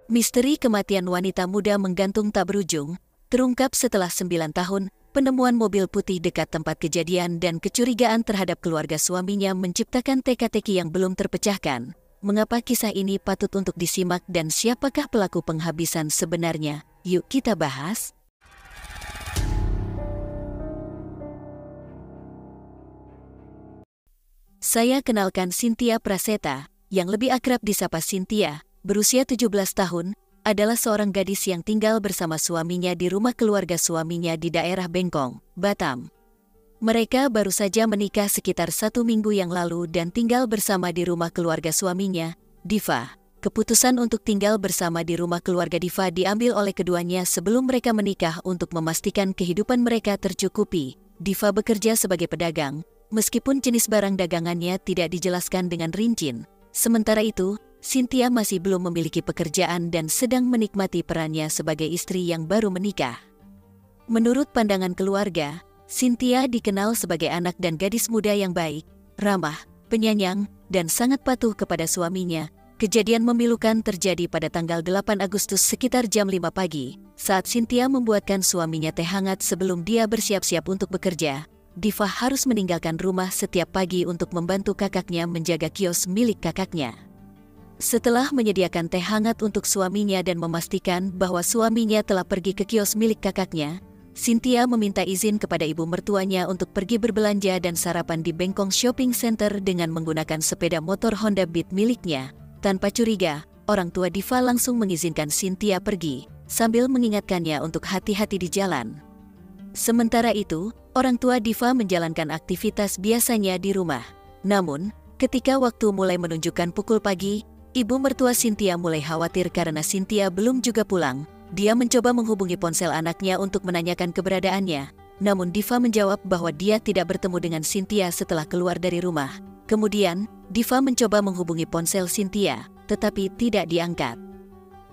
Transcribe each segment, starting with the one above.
Misteri kematian wanita muda menggantung tak berujung, terungkap setelah 9 tahun, penemuan mobil putih dekat tempat kejadian dan kecurigaan terhadap keluarga suaminya menciptakan teka-teki yang belum terpecahkan. Mengapa kisah ini patut untuk disimak dan siapakah pelaku penghabisan sebenarnya? Yuk kita bahas. Saya kenalkan Cynthia Praseta, yang lebih akrab disapa Cynthia, berusia 17 tahun, adalah seorang gadis yang tinggal bersama suaminya di rumah keluarga suaminya di daerah Bengkong, Batam. Mereka baru saja menikah sekitar 1 minggu yang lalu dan tinggal bersama di rumah keluarga suaminya, Diva. Keputusan untuk tinggal bersama di rumah keluarga Diva diambil oleh keduanya sebelum mereka menikah untuk memastikan kehidupan mereka tercukupi. Diva bekerja sebagai pedagang, meskipun jenis barang dagangannya tidak dijelaskan dengan rinci. Sementara itu, Cynthia masih belum memiliki pekerjaan dan sedang menikmati perannya sebagai istri yang baru menikah. Menurut pandangan keluarga, Cynthia dikenal sebagai anak dan gadis muda yang baik, ramah, penyayang, dan sangat patuh kepada suaminya. Kejadian memilukan terjadi pada tanggal 8 Agustus sekitar jam 5 pagi, saat Cynthia membuatkan suaminya teh hangat sebelum dia bersiap-siap untuk bekerja. Diva harus meninggalkan rumah setiap pagi untuk membantu kakaknya menjaga kios milik kakaknya. Setelah menyediakan teh hangat untuk suaminya dan memastikan bahwa suaminya telah pergi ke kios milik kakaknya, Cynthia meminta izin kepada ibu mertuanya untuk pergi berbelanja dan sarapan di Bengkong Shopping Center dengan menggunakan sepeda motor Honda Beat miliknya. Tanpa curiga, orang tua Diva langsung mengizinkan Cynthia pergi, sambil mengingatkannya untuk hati-hati di jalan. Sementara itu, orang tua Diva menjalankan aktivitas biasanya di rumah. Namun, ketika waktu mulai menunjukkan pukul pagi, ibu mertua Cynthia mulai khawatir karena Cynthia belum juga pulang. Dia mencoba menghubungi ponsel anaknya untuk menanyakan keberadaannya. Namun Diva menjawab bahwa dia tidak bertemu dengan Cynthia setelah keluar dari rumah. Kemudian, Diva mencoba menghubungi ponsel Cynthia, tetapi tidak diangkat.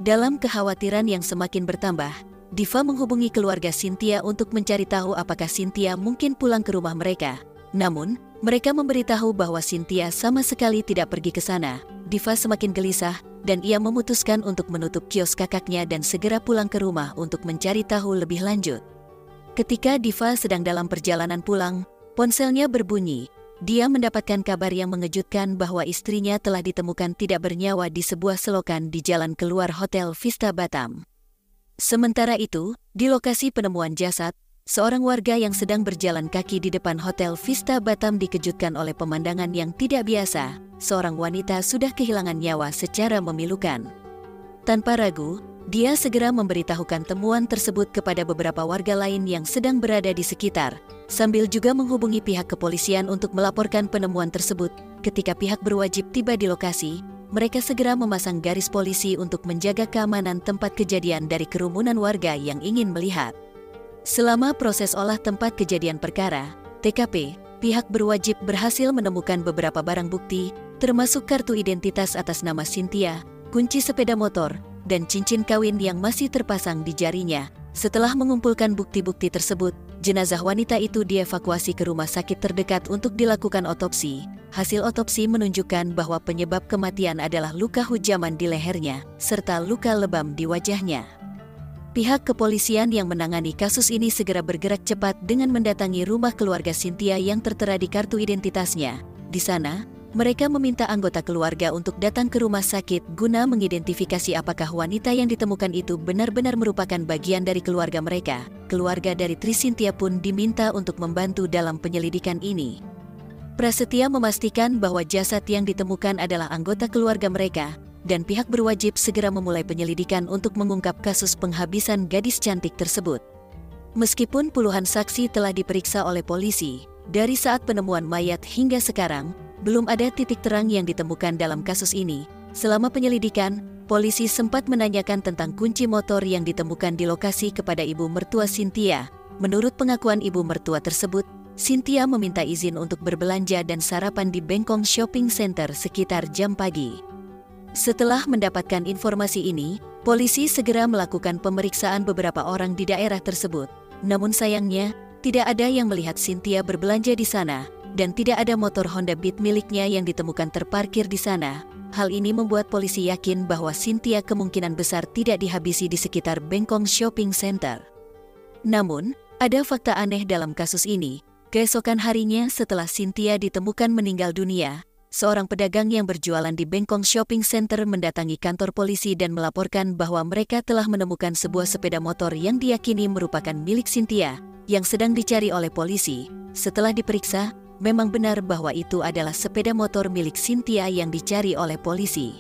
Dalam kekhawatiran yang semakin bertambah, Diva menghubungi keluarga Cynthia untuk mencari tahu apakah Cynthia mungkin pulang ke rumah mereka. Namun, mereka memberitahu bahwa Cynthia sama sekali tidak pergi ke sana. Diva semakin gelisah, dan ia memutuskan untuk menutup kios kakaknya dan segera pulang ke rumah untuk mencari tahu lebih lanjut. Ketika Diva sedang dalam perjalanan pulang, ponselnya berbunyi. Dia mendapatkan kabar yang mengejutkan bahwa istrinya telah ditemukan tidak bernyawa di sebuah selokan di jalan keluar Hotel Vista Batam. Sementara itu, di lokasi penemuan jasad, seorang warga yang sedang berjalan kaki di depan Hotel Vista Batam dikejutkan oleh pemandangan yang tidak biasa. Seorang wanita sudah kehilangan nyawa secara memilukan. Tanpa ragu, dia segera memberitahukan temuan tersebut kepada beberapa warga lain yang sedang berada di sekitar, sambil juga menghubungi pihak kepolisian untuk melaporkan penemuan tersebut. Ketika pihak berwajib tiba di lokasi, mereka segera memasang garis polisi untuk menjaga keamanan tempat kejadian dari kerumunan warga yang ingin melihat. Selama proses olah tempat kejadian perkara, TKP, pihak berwajib berhasil menemukan beberapa barang bukti, termasuk kartu identitas atas nama Cynthia, kunci sepeda motor, dan cincin kawin yang masih terpasang di jarinya. Setelah mengumpulkan bukti-bukti tersebut, jenazah wanita itu dievakuasi ke rumah sakit terdekat untuk dilakukan otopsi. Hasil otopsi menunjukkan bahwa penyebab kematian adalah luka hujaman di lehernya, serta luka lebam di wajahnya. Pihak kepolisian yang menangani kasus ini segera bergerak cepat dengan mendatangi rumah keluarga Cynthia yang tertera di kartu identitasnya. Di sana, mereka meminta anggota keluarga untuk datang ke rumah sakit guna mengidentifikasi apakah wanita yang ditemukan itu benar-benar merupakan bagian dari keluarga mereka. Keluarga dari Tri Cynthia pun diminta untuk membantu dalam penyelidikan ini. Prasetya memastikan bahwa jasad yang ditemukan adalah anggota keluarga mereka, dan pihak berwajib segera memulai penyelidikan untuk mengungkap kasus penghabisan gadis cantik tersebut. Meskipun puluhan saksi telah diperiksa oleh polisi, dari saat penemuan mayat hingga sekarang, belum ada titik terang yang ditemukan dalam kasus ini. Selama penyelidikan, polisi sempat menanyakan tentang kunci motor yang ditemukan di lokasi kepada ibu mertua Cynthia. Menurut pengakuan ibu mertua tersebut, Cynthia meminta izin untuk berbelanja dan sarapan di Bengkong Shopping Center sekitar jam pagi. Setelah mendapatkan informasi ini, polisi segera melakukan pemeriksaan beberapa orang di daerah tersebut. Namun sayangnya, tidak ada yang melihat Cynthia berbelanja di sana, dan tidak ada motor Honda Beat miliknya yang ditemukan terparkir di sana. Hal ini membuat polisi yakin bahwa Cynthia kemungkinan besar tidak dihabisi di sekitar Bengkong Shopping Center. Namun, ada fakta aneh dalam kasus ini. Keesokan harinya setelah Cynthia ditemukan meninggal dunia, seorang pedagang yang berjualan di Bengkong Shopping Center mendatangi kantor polisi dan melaporkan bahwa mereka telah menemukan sebuah sepeda motor yang diyakini merupakan milik Cynthia, yang sedang dicari oleh polisi. Setelah diperiksa, memang benar bahwa itu adalah sepeda motor milik Cynthia yang dicari oleh polisi.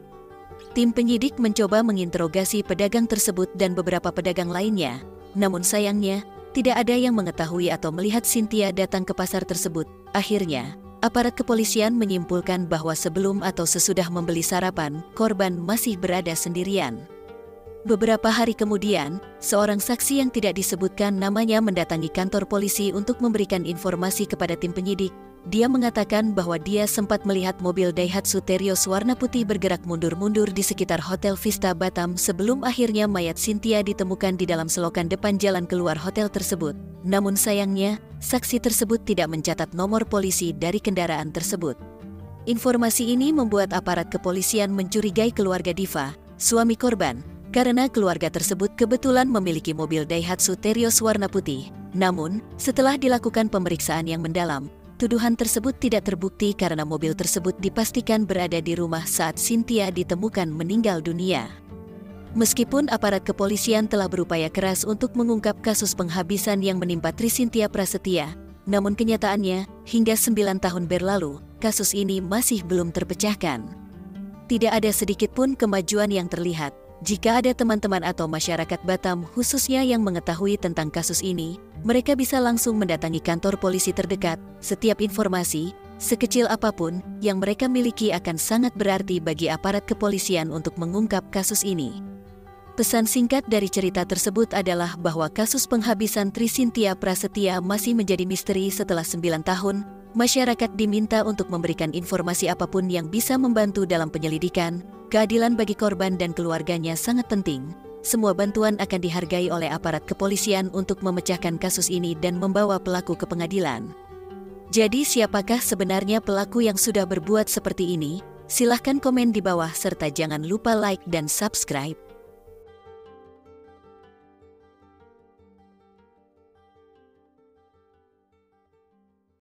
Tim penyidik mencoba menginterogasi pedagang tersebut dan beberapa pedagang lainnya, namun sayangnya, tidak ada yang mengetahui atau melihat Cynthia datang ke pasar tersebut. Akhirnya, aparat kepolisian menyimpulkan bahwa sebelum atau sesudah membeli sarapan, korban masih berada sendirian. Beberapa hari kemudian, seorang saksi yang tidak disebutkan namanya mendatangi kantor polisi untuk memberikan informasi kepada tim penyidik. Dia mengatakan bahwa dia sempat melihat mobil Daihatsu Terios warna putih bergerak mundur-mundur di sekitar Hotel Vista Batam sebelum akhirnya mayat Cynthia ditemukan di dalam selokan depan jalan keluar hotel tersebut. Namun sayangnya, saksi tersebut tidak mencatat nomor polisi dari kendaraan tersebut. Informasi ini membuat aparat kepolisian mencurigai keluarga Diva, suami korban, karena keluarga tersebut kebetulan memiliki mobil Daihatsu Terios warna putih. Namun, setelah dilakukan pemeriksaan yang mendalam, tuduhan tersebut tidak terbukti karena mobil tersebut dipastikan berada di rumah saat Cynthia ditemukan meninggal dunia. Meskipun aparat kepolisian telah berupaya keras untuk mengungkap kasus penghabisan yang menimpa Tri Cynthia Prasetya, namun kenyataannya, hingga 9 tahun berlalu, kasus ini masih belum terpecahkan. Tidak ada sedikit pun kemajuan yang terlihat. Jika ada teman-teman atau masyarakat Batam khususnya yang mengetahui tentang kasus ini, mereka bisa langsung mendatangi kantor polisi terdekat. Setiap informasi, sekecil apapun, yang mereka miliki akan sangat berarti bagi aparat kepolisian untuk mengungkap kasus ini. Pesan singkat dari cerita tersebut adalah bahwa kasus penghabisan Tri Cynthia Prasetya masih menjadi misteri setelah 9 tahun. Masyarakat diminta untuk memberikan informasi apapun yang bisa membantu dalam penyelidikan. Keadilan bagi korban dan keluarganya sangat penting. Semua bantuan akan dihargai oleh aparat kepolisian untuk memecahkan kasus ini dan membawa pelaku ke pengadilan. Jadi siapakah sebenarnya pelaku yang sudah berbuat seperti ini? Silahkan komen di bawah serta jangan lupa like dan subscribe.